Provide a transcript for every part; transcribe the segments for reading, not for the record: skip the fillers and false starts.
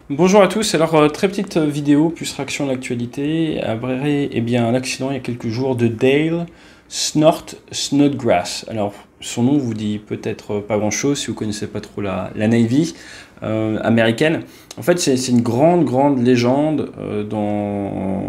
Bonjour à tous, alors très petite vidéo plus réaction à l'actualité. Après l'accident il y a quelques jours de Dale Snodgrass. Alors son nom vous dit peut-être pas grand chose si vous connaissez pas trop la Navy américaine. En fait c'est une grande légende dans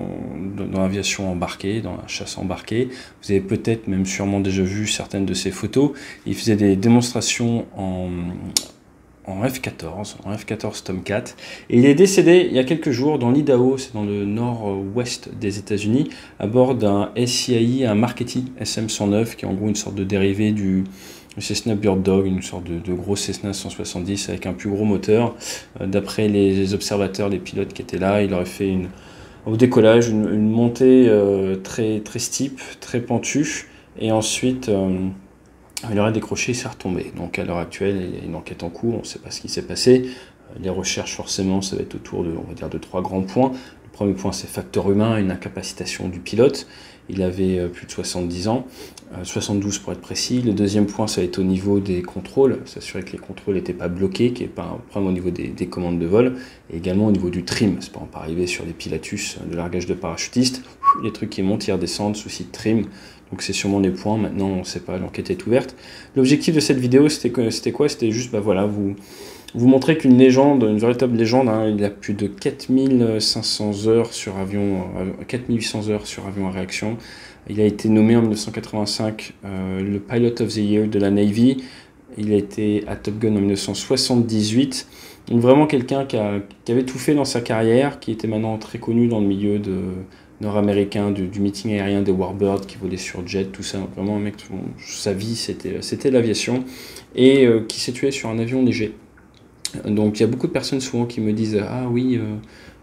l'aviation embarquée, dans la chasse embarquée. Vous avez peut-être même sûrement déjà vu certaines de ses photos. Il faisait des démonstrations en F-14 Tomcat. Et il est décédé il y a quelques jours dans l'Idaho, c'est dans le nord-ouest des États-Unis, à bord d'un SCAI, un Marquetti SM-109, qui est en gros une sorte de dérivé du Cessna Bird Dog, une sorte de gros Cessna 170 avec un plus gros moteur. D'après les observateurs, les pilotes qui étaient là, il aurait fait au décollage une montée très steep, très pentue, et ensuite il aurait décroché et s'est retombé. Donc à l'heure actuelle, il y a une enquête en cours, on ne sait pas ce qui s'est passé. Les recherches, forcément, ça va être autour de trois grands points. Le premier point, c'est facteur humain, une incapacitation du pilote. Il avait plus de 70 ans, 72 pour être précis. Le deuxième point, ça va être au niveau des contrôles, s'assurer que les contrôles n'étaient pas bloqués, qu'il n'y ait pas un problème au niveau des commandes de vol, et également au niveau du trim. C'est pas on peut arriver sur les pilatus de largage de parachutiste, les trucs qui montent, ils redescendent, souci de trim. Donc c'est sûrement des points, maintenant on ne sait pas, l'enquête est ouverte. L'objectif de cette vidéo c'était quoi? C'était juste vous montrer qu'une légende, une véritable légende, hein, il a plus de 4500 heures sur avion, 4800 heures sur avion à réaction. Il a été nommé en 1985 le Pilot of the Year de la Navy. Il a été à Top Gun en 1978. Donc vraiment quelqu'un qui avait tout fait dans sa carrière, qui était maintenant très connu dans le milieu nord-américain, du meeting aérien des Warbirds qui volaient sur jet, tout ça. Vraiment un mec, sa vie c'était l'aviation, et qui s'est tué sur un avion léger. Donc il y a beaucoup de personnes souvent qui me disent « Ah oui,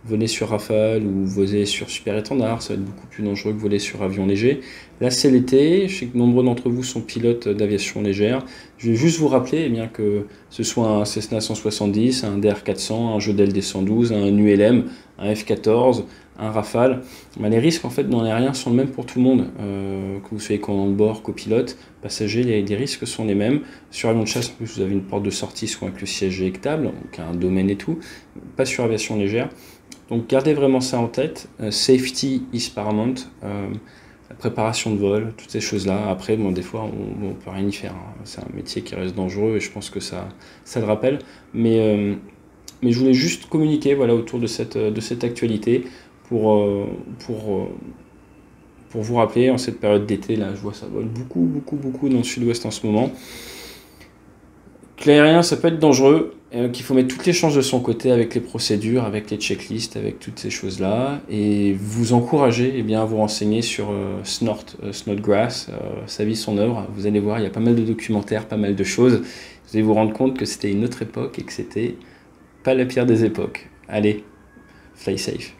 voler sur Rafale ou voler sur Super Étendard, ça va être beaucoup plus dangereux que voler sur avion léger. » Là c'est l'été, je sais que nombreux d'entre vous sont pilotes d'aviation légère. Je vais juste vous rappeler bien que ce soit un Cessna 170, un DR400, un Jodel D112, un ULM, un F-14, un Rafale, les risques en fait dans l'aérien sont les mêmes pour tout le monde, que vous soyez commandant de bord, copilote, passager, les risques sont les mêmes. Sur avion de chasse, en plus, vous avez une porte de sortie soit avec le siège éjectable, donc un domaine et tout, pas sur aviation légère. Donc gardez vraiment ça en tête, safety is paramount, la préparation de vol, toutes ces choses-là. Après, bon, des fois, on peut rien y faire, hein. C'est un métier qui reste dangereux et je pense que ça le rappelle. Mais je voulais juste communiquer voilà, autour de cette actualité pour vous rappeler, en cette période d'été, là, je vois ça vole beaucoup dans le sud-ouest en ce moment, que l'aérien, ça peut être dangereux, qu'il faut mettre toutes les chances de son côté avec les procédures, avec les checklists, avec toutes ces choses-là, et vous encourager à vous renseigner sur Snodgrass, sa vie, son œuvre. Vous allez voir, il y a pas mal de documentaires, pas mal de choses. Vous allez vous rendre compte que c'était une autre époque et que c'était pas la pire des époques. Allez, fly safe.